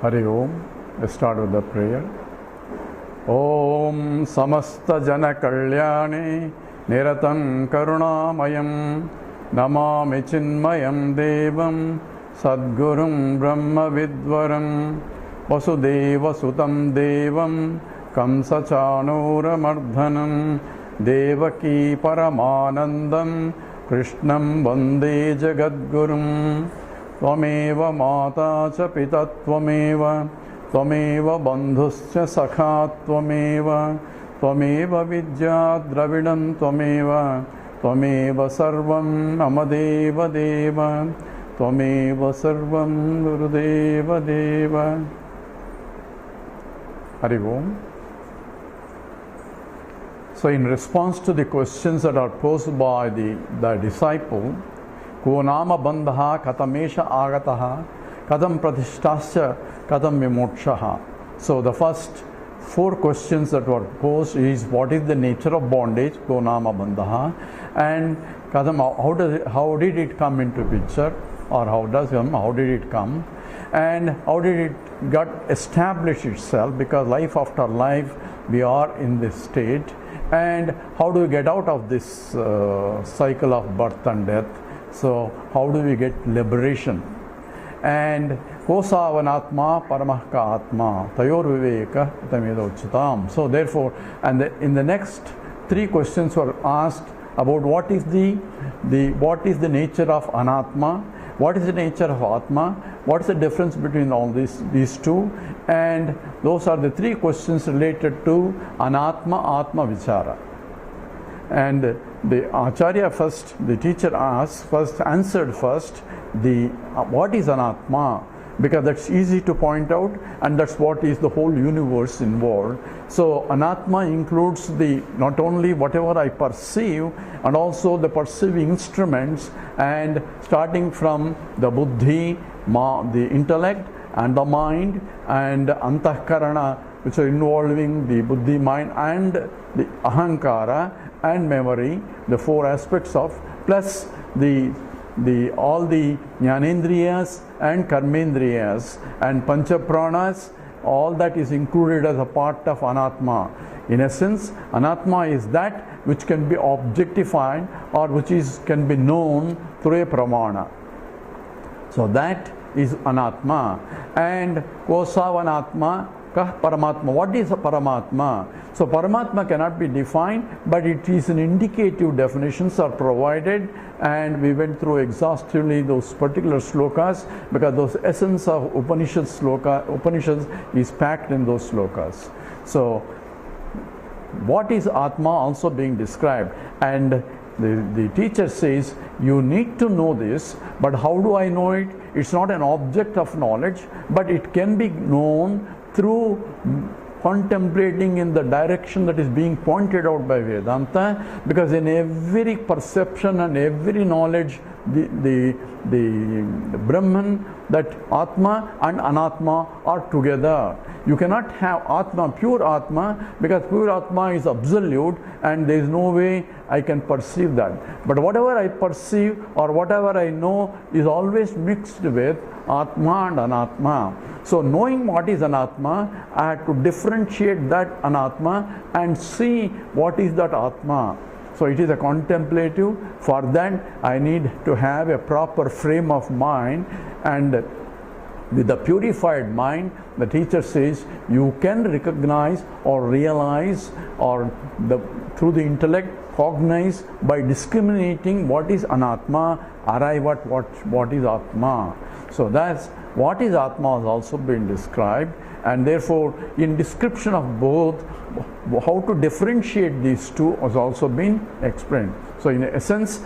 Hari Om. Let's start with the prayer. Om Samasta Jana Kalyane Niratam Karunamayam Namami Chinmayam Devam Sadgurum Brahma Vidvaram Vasudeva Sutam Devam Kamsa Chanura Mardhanam Devaki Paramanandam Krishnam Vande Jagadgurum Tvameva Mata Cha Pita Tvameva Tvameva Bandhuscha Sakha Tvameva Tvameva Vidya Dravidam Tvameva Tvameva Sarvam Amadeva Deva Tvameva Sarvam Gurudeva Deva. Hari Om. So in response to the questions that are posed by the disciple, Ko nama bandha katamesha agataha kadam pratishtasya kadam vimokshaha. So the first 4 questions that were posed is, what is the nature of bondage, Ko nama bandha, and kadam, how did it come into picture, or how did it come, and how did it got established itself, because life after life we are in this state, and how do we get out of this cycle of birth and death. So how do we get liberation? And Kosavanatma Paramahka Atma Tayor Viveka Tamedochitam. So therefore, and in the next 3 questions were asked about what is the nature of Anatma, what is the nature of Atma, what is the difference between all these two, and those are the 3 questions related to Anatma Atma Vichara. And the Acharya first, the teacher answered first the what is Anatma, because that's easy to point out, and that's what is the whole universe involved. So Anatma includes the not only whatever I perceive, and also the perceiving instruments, and starting from the buddhi, the intellect, and the mind, and antahkarana, which are involving the buddhi, mind, and the ahankara and memory, the 4 aspects of, plus all the jnanendriyas and karmendriyas and panchapranas, all that is included as a part of Anatma. In essence, Anatma is that which can be objectified, or which can be known through a pramana. So that is Anatma. And Kosavanatma Kah Paramatma. What is a Paramatma? So Paramatma cannot be defined, but it is an indicative definitions are provided, and we went through exhaustively those particular slokas, because those essence of Upanishads is packed in those slokas. So what is Atma also being described, and the teacher says you need to know this, but how do I know it? It's not an object of knowledge, but it can be known through contemplating in the direction that is being pointed out by Vedanta, because in every perception and every knowledge, the Brahman, that Atma and Anatma are together. You cannot have Atma, pure Atma, because pure Atma is absolute, and there is no way I can perceive that. But whatever I perceive or whatever I know is always mixed with Atma and Anatma. So knowing what is Anatma, I have to differentiate that Anatma and see what is that Atma. So it is a contemplative. For that I need to have a proper frame of mind, and with the purified mind, the teacher says you can recognize or realize, or through the intellect cognize, by discriminating what is Anatma, arrive at what is Atma. So that's what is Atma has also been described, and therefore in description of both, how to differentiate these two has also been explained. So in essence,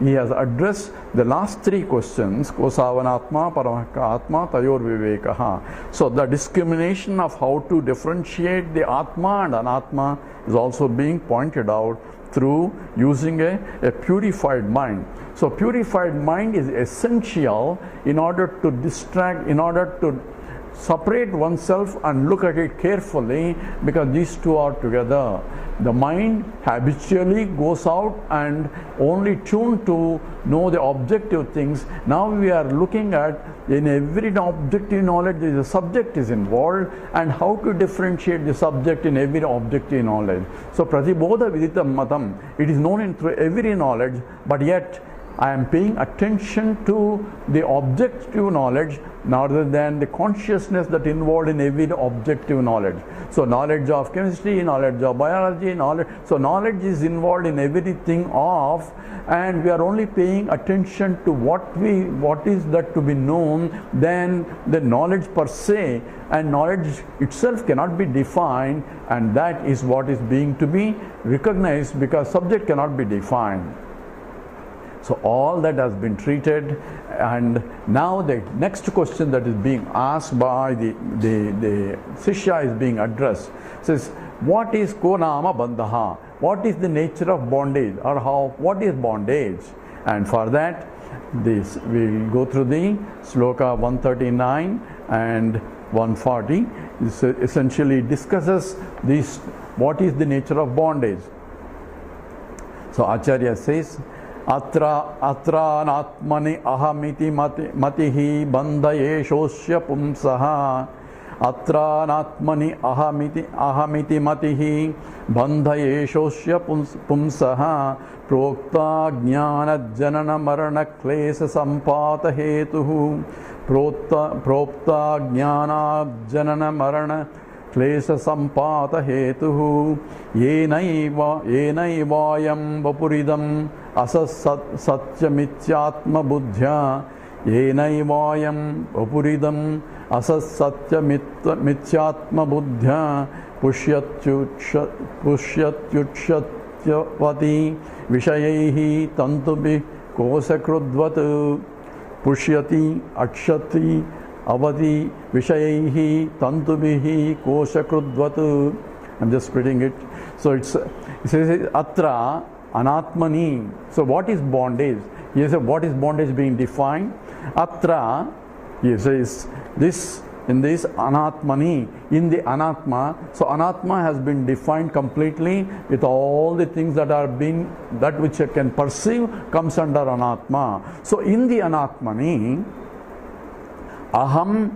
he has addressed the last 3 questions, Kosavanatma, Paramahka Atma, Tayor Vivekaha. So the discrimination of how to differentiate the Atma and Anatma is also being pointed out through using a purified mind. So purified mind is essential in order to separate oneself and look at it carefully, because these two are together. The mind habitually goes out and only tuned to know the objective things. Now we are looking at in every objective knowledge there is a subject is involved, and how to differentiate the subject in every objective knowledge. So pratibodha viditam matam, it is known in through every knowledge, but yet I am paying attention to the objective knowledge rather than the consciousness that involved in every objective knowledge. So knowledge of chemistry, knowledge of biology, so knowledge is involved in everything of, and we are only paying attention to what is that to be known, then the knowledge per se, and knowledge itself cannot be defined, and that is what is being to be recognized, because subject cannot be defined. So all that has been treated, and now the next question that is being asked by the Sishya is being addressed. Says, what is konama bandhaha? What is the nature of bondage, or what is bondage? And for that, this we will go through the sloka 139 and 140. This essentially discusses this, what is the nature of bondage. So Acharya says, Atra natmani ahamiti matihi bandhayeshosya pumsaha. Atra natmani ahamiti matihi bandhayeshosya pumsaha. Prokta jnana janana marana klesa sampata hetuhu. Prokta jnana janana marana klesa sampata hetuhu. Yenaivayam vapuridam asassatyamityatma buddhya. Yenaivayam vapuridam asassatyamityatma buddhya. Pushyatयुच्यवति विषयैः तन्तुभिः कोशकृद्वत्. Pushyati akshati avati vishayaihi tantubihi koshakrudvat. I'm just splitting it. So it says atra anatmani. So what is bondage? He says, what is bondage being defined? Atra, he says, this in this anatmani, in the anatma. So anatma has been defined completely with all the things that are being, that which I can perceive comes under anatma. So in the anatmani, aham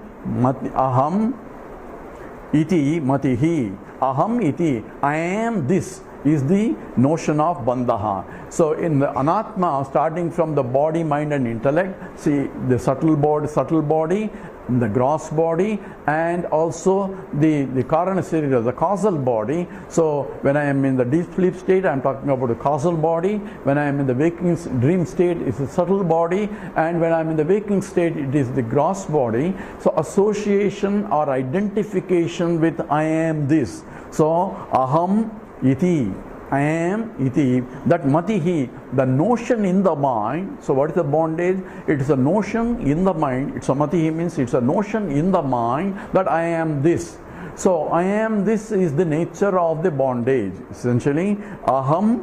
iti matihi. Aham iti, I am this, is the notion of bandhaha. So in the anatma, starting from the body, mind and intellect, see the subtle body, the gross body, and also the karana sharira, the causal body. So when I am in the deep sleep state, I am talking about the causal body. When I am in the waking dream state, it's a subtle body, and when I am in the waking state, it is the gross body. So association or identification with I am this. So aham iti, I am iti, that matihi, the notion in the mind. So what is the bondage? It is a notion in the mind. It's a matihi, means it's a notion in the mind that I am this. So I am this is the nature of the bondage. Essentially, aham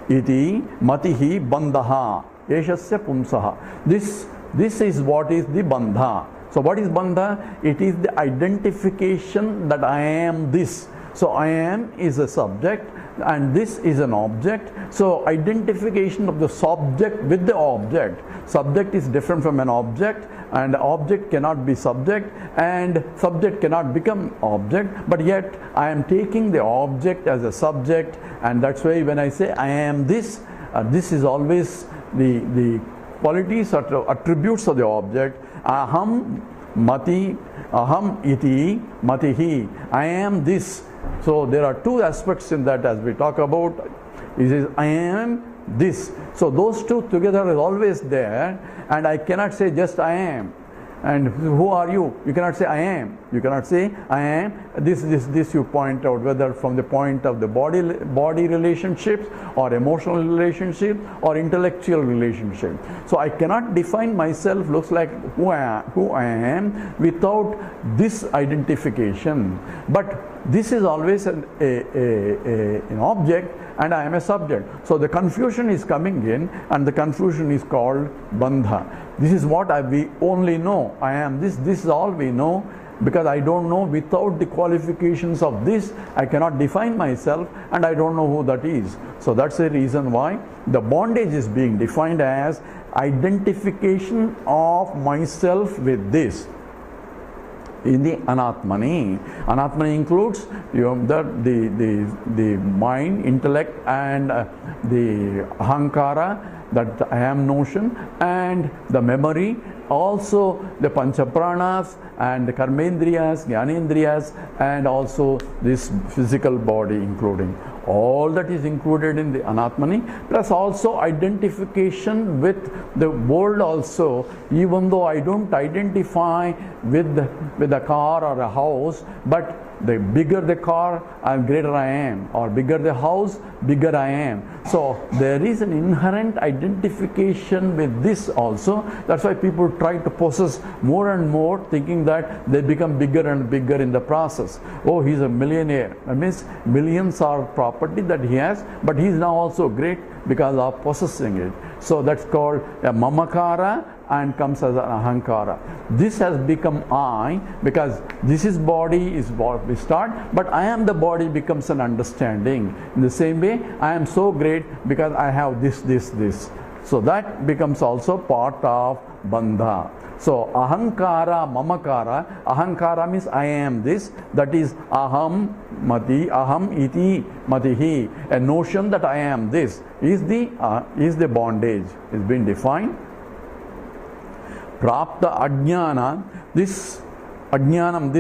iti matihi bandhaha eshasya pumsaha. This is what is the bandha. So what is bandha? It is the identification that I am this. So I am is a subject and this is an object. So identification of the subject with the object. Subject is different from an object, and object cannot be subject, and subject cannot become object, but yet I am taking the object as a subject, and that's why when I say I am this, this is always the qualities or attributes of the object. Aham iti matihi, I am this. So there are two aspects in that as we talk about. It is I am this. So those two together is always there, and I cannot say just I am. And who are you? You cannot say I am. You cannot say I am. This you point out, whether from the point of the body relationships or emotional relationship or intellectual relationship. So I cannot define myself, looks like who I am without this identification. But this is always an object, and I am a subject. So the confusion is coming in, and the confusion is called bandha. This is what we only know. I am this. This is all we know, because I don't know. Without the qualifications of this, I cannot define myself, and I don't know who that is. So that's the reason why the bondage is being defined as identification of myself with this in the anatmani. Anatmani includes the mind, intellect, and the ahankara, that I am notion, and the memory, also the panchapranas and the karmendriyas, jnanendriyas, and also this physical body including. All that is included in the anatmani, plus also identification with the world also. Even though I don't identify with a car or a house, but the bigger the car, greater I am, or bigger the house, bigger I am. So there is an inherent identification with this also. That's why people try to possess more and more, thinking that they become bigger and bigger in the process. Oh, he's a millionaire. That means millions are property that he has, but he's now also great because of possessing it. So that's called a mamakara, and comes as an ahankara. This has become I, because this is body is what we start, but I am the body becomes an understanding. In the same way, I am so great because I have this. So that becomes also part of bandha. So ahankara, mamakara, ahankara means I am this, that is aham mati, aham iti matihi. A notion that I am this is the bondage, is being defined. Prapta ajnana, this ajnanam,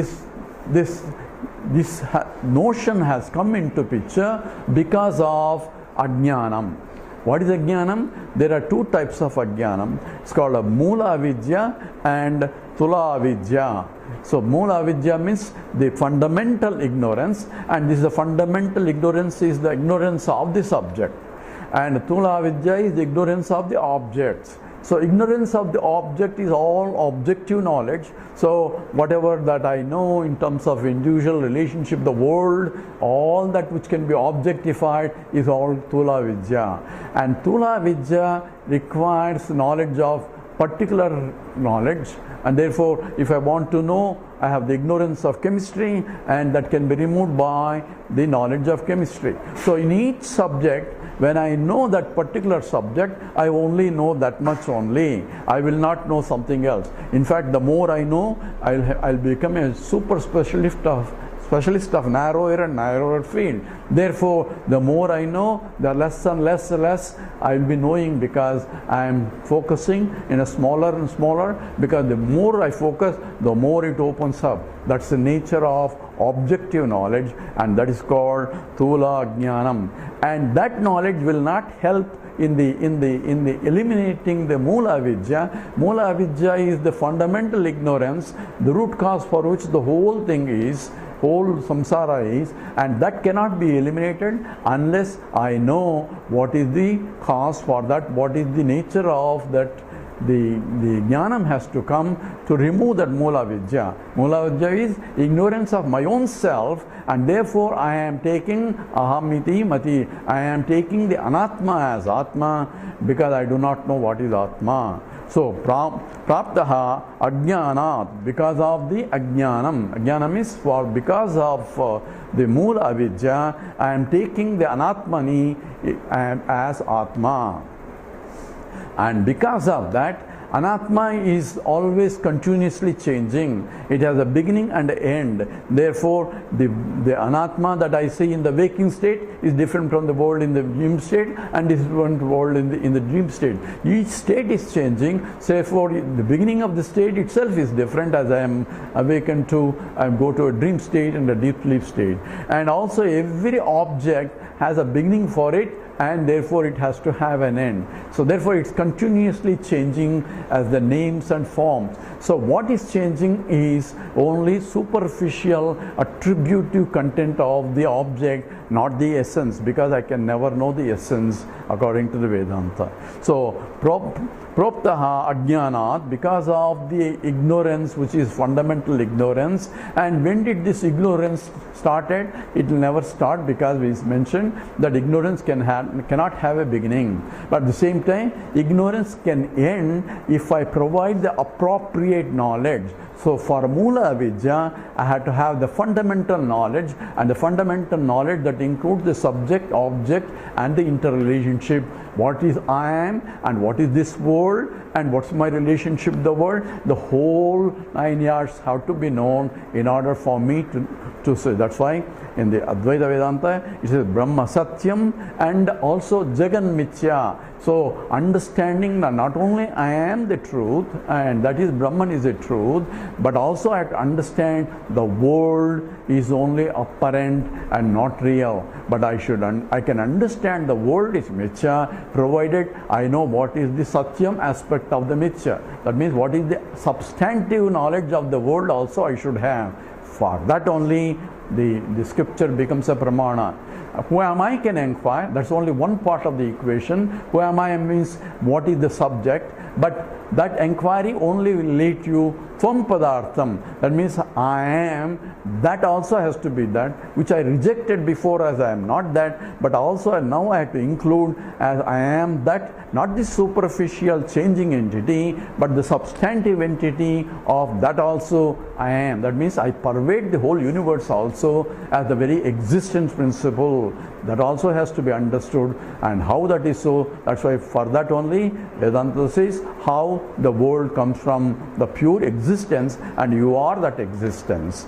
this notion has come into picture because of ajnanam. What is ajnanam? There are two types of ajnanam. It's called a mula avidya and tula avidya. So mula avidya means the fundamental ignorance, and this is the fundamental ignorance is the ignorance of the subject, and tula avidya is the ignorance of the objects. So ignorance of the object is all objective knowledge. So whatever that I know in terms of individual relationship, the world, all that which can be objectified is all Tula Vidya. And Tula Vidya requires knowledge of particular knowledge, and therefore if I want to know, I have the ignorance of chemistry, and that can be removed by the knowledge of chemistry. So in each subject, when I know that particular subject, I only know that much only. I will not know something else. In fact, the more I know, I'll become a super specialist of narrower and narrower field. Therefore, the more I know, the less and less I will be knowing, because I am focusing in a smaller and smaller, because the more I focus, the more it opens up. That's the nature of objective knowledge, and that is called Tula Jnanam. And that knowledge will not help in the eliminating the mula avidya. Mula avidya is the fundamental ignorance, the root cause for which the whole thing is, whole samsara is, and that cannot be eliminated unless I know what is the cause for that, what is the nature of that. The jnanam has to come to remove that mula vidya. Mula vidya is ignorance of my own self, and therefore I am taking ahamiti mati. I am taking the anatma as atma, because I do not know what is atma. So praptaha ajnanat, because of the ajnanam. Ajnanam is for because of the mula avidya, I am taking the anatmani as atma. And because of that, anatma is always continuously changing. It has a beginning and an end. Therefore, the anatma that I see in the waking state is different from the world in the dream state, and different from the world in the dream state. Each state is changing. Therefore, the beginning of the state itself is different. As I am awakened to, I go to a dream state and a deep sleep state. And also, every object has a beginning for it, and therefore it has to have an end. So therefore it's continuously changing as the names and forms. So what is changing is only superficial attributive content of the object, not the essence, because I can never know the essence according to the Vedanta. So proptaha ajnanat, because of the ignorance, which is fundamental ignorance. And when did this ignorance started? It will never start, because we mentioned that ignorance cannot have a beginning. But at the same time, ignorance can end if I provide the appropriate knowledge. So for mula avidya, I had to have the fundamental knowledge, and the fundamental knowledge that that includes the subject, object, and the interrelationship. What is I am, and what is this world, and what's my relationship to the world? The whole 9 yards have to be known in order for me to say. That's why in the Advaita Vedanta it says Brahma Satyam and also Jagan Mithya. So understanding that not only I am the truth, and that is Brahman is the truth, but also I have to understand the world is only apparent and not real. But I can understand the world is Mithya, provided I know what is the Satyam aspect of the Mithya. That means what is the substantive knowledge of the world also I should have. For that only the scripture becomes a pramana. Who am I can inquire. That's only one part of the equation. Who am I means what is the subject. But that inquiry only will lead you Tvam Padartham. That means I am. That also has to be that, which I rejected before as I am not that. But also now I have to include as I am that, not the superficial changing entity, but the substantive entity of that also I am. That means I pervade the whole universe also as the very existence principle. That also has to be understood, and how that is so. That's why for that only Vedanta says how the world comes from the pure existence, and you are that existence.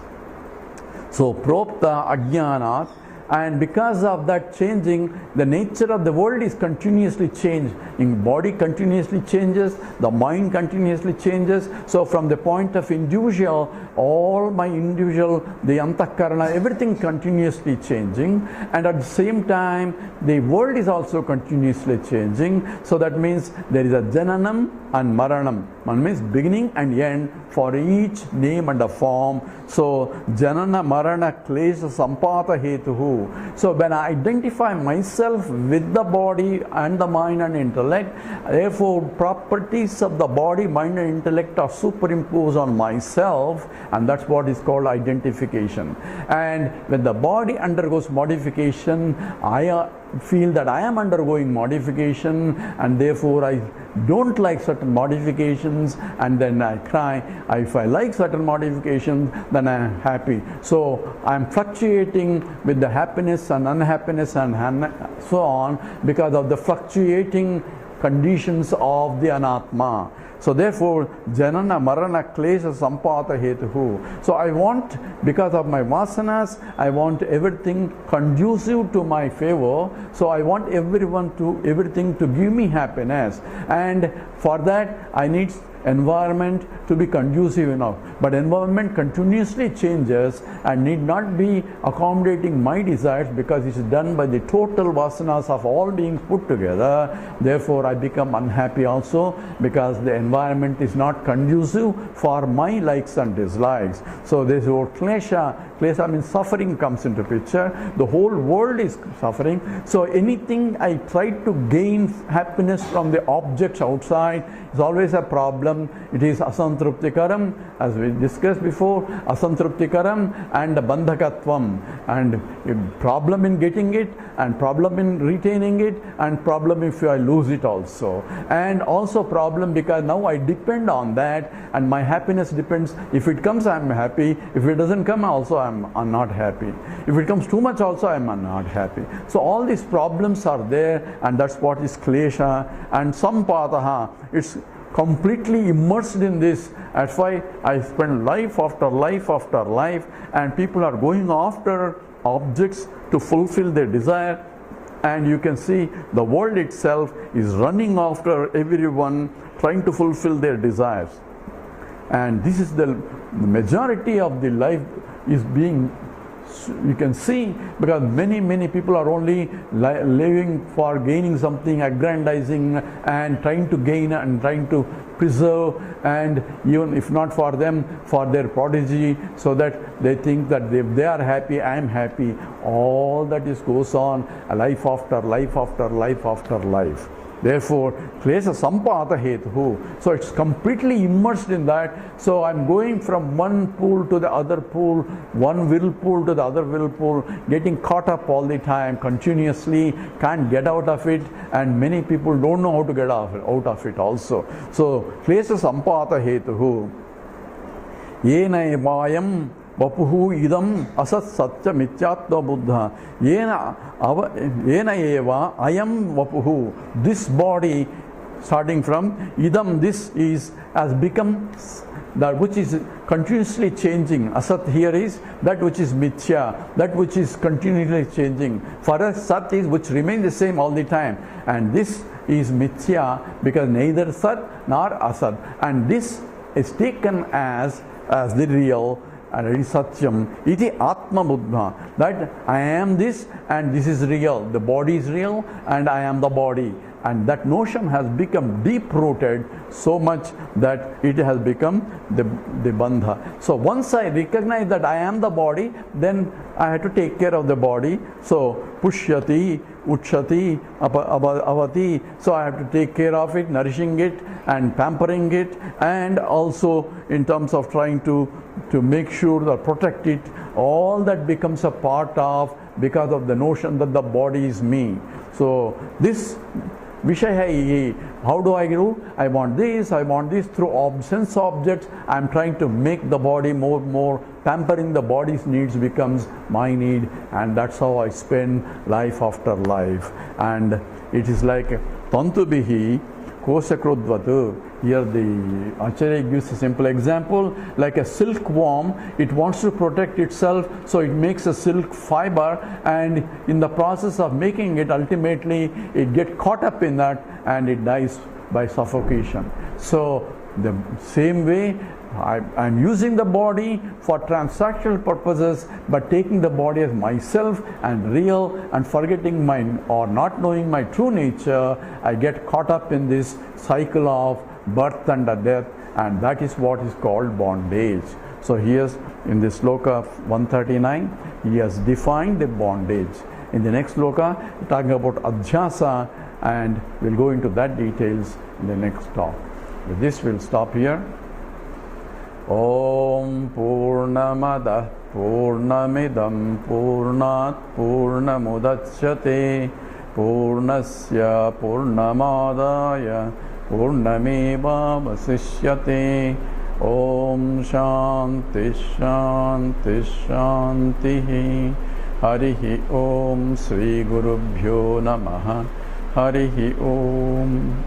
So propta ajnanat, and because of that changing, the nature of the world is continuously changed. In body continuously changes, the mind continuously changes. So from the point of individual, all my individual, the antakarana, everything continuously changing, and at the same time the world is also continuously changing. So that means there is a jananam and maranam. One means beginning and end for each name and a form. So janana marana klesha sampata hetuhu. So when I identify myself with the body and the mind and intellect, therefore properties of the body, mind and intellect are superimposed on myself, and that's what is called identification. And when the body undergoes modification, I feel that I am undergoing modification, and therefore I don't like certain modifications, and then I cry. If I like certain modifications, then I am happy. So I am fluctuating with the happiness and unhappiness and so on because of the fluctuating conditions of the anatma. So therefore, janana marana klesha sampata hetuhu. So I want, because of my vasanas, I want everything conducive to my favor. So I want everything to give me happiness. And for that, I need environment to be conducive enough. But environment continuously changes and need not be accommodating my desires, because it is done by the total vasanas of all beings put together. Therefore I become unhappy also, because the environment is not conducive for my likes and dislikes. So this word klesha means suffering comes into picture. The whole world is suffering. So anything I try to gain happiness from the objects outside is always a problem. It is asantruptikaram, as we discussed before, asantruptikaram and bandhakatvam, and problem in getting it, and problem in retaining it, and problem if I lose it also, and also problem because now I depend on that, and my happiness depends. If it comes, I am happy. If it doesn't come, also I am not happy. If it comes too much, also I am not happy. So all these problems are there, and that's what is klesha. And sampataha, it's completely immersed in this. That's why I spend life after life after life, and people are going after objects to fulfill their desire. And you can see the world itself is running after everyone, trying to fulfill their desires. And this is the majority of the life is being, you can see, because many people are only living for gaining something, aggrandizing and trying to gain and trying to preserve, and even if not for them, for their prodigy, so that they think that if they are happy, I am happy. All that is goes on life after life after life after life. Therefore, klesha sampata hetuhu. So it's completely immersed in that. So I'm going from one pool to the other pool, one whirlpool to the other whirlpool, getting caught up all the time, continuously, can't get out of it, and many people don't know how to get out of it also. So klesha sampata hetuhu. Yena vayam vapuhu idam asat satya mityatva buddha yena eva ayam vapuhu. This body, starting from idam, this is has become that which is continuously changing. Asat here is that which is mithya, that which is continually changing. For us, sat is which remains the same all the time, and this is mithya because neither sat nor asat, and this is taken as the real and it is satyam. Iti atma buddha, that I am this and this is real. The body is real and I am the body. And that notion has become deep rooted so much that it has become the bandha. So once I recognize that I am the body, then I have to take care of the body. So pushyati, uchati, avati. So I have to take care of it, nourishing it and pampering it, and also in terms of trying to make sure that protect it. All that becomes a part of, because of the notion that the body is me. So this Vishaya, how do I do? I want this through sense objects. I am trying to make the body more, pampering the body's needs becomes my need, and that's how I spend life after life. And it is like Tantubihi Kosakrudvatu. Here the Acharya gives a simple example, like a silkworm, it wants to protect itself, so it makes a silk fiber, and in the process of making it, ultimately it gets caught up in that and it dies by suffocation. So the same way, I'm using the body for transactional purposes, but taking the body as myself and real and forgetting or not knowing my true nature, I get caught up in this cycle of birth and death, and that is what is called bondage. So here's in this sloka 139, he has defined the bondage. In the next sloka, talking about adhyasa, and we'll go into that details in the next talk. With this, we'll stop here. Om Purnamada Purnamidam Purnat Purnamudachyate Purnasya Purnamadaya Purnameva Vasishyate. Om Shanti Shanti Shanti. Harihi Om Sri Gurubhyo Namaha. Harihi Om.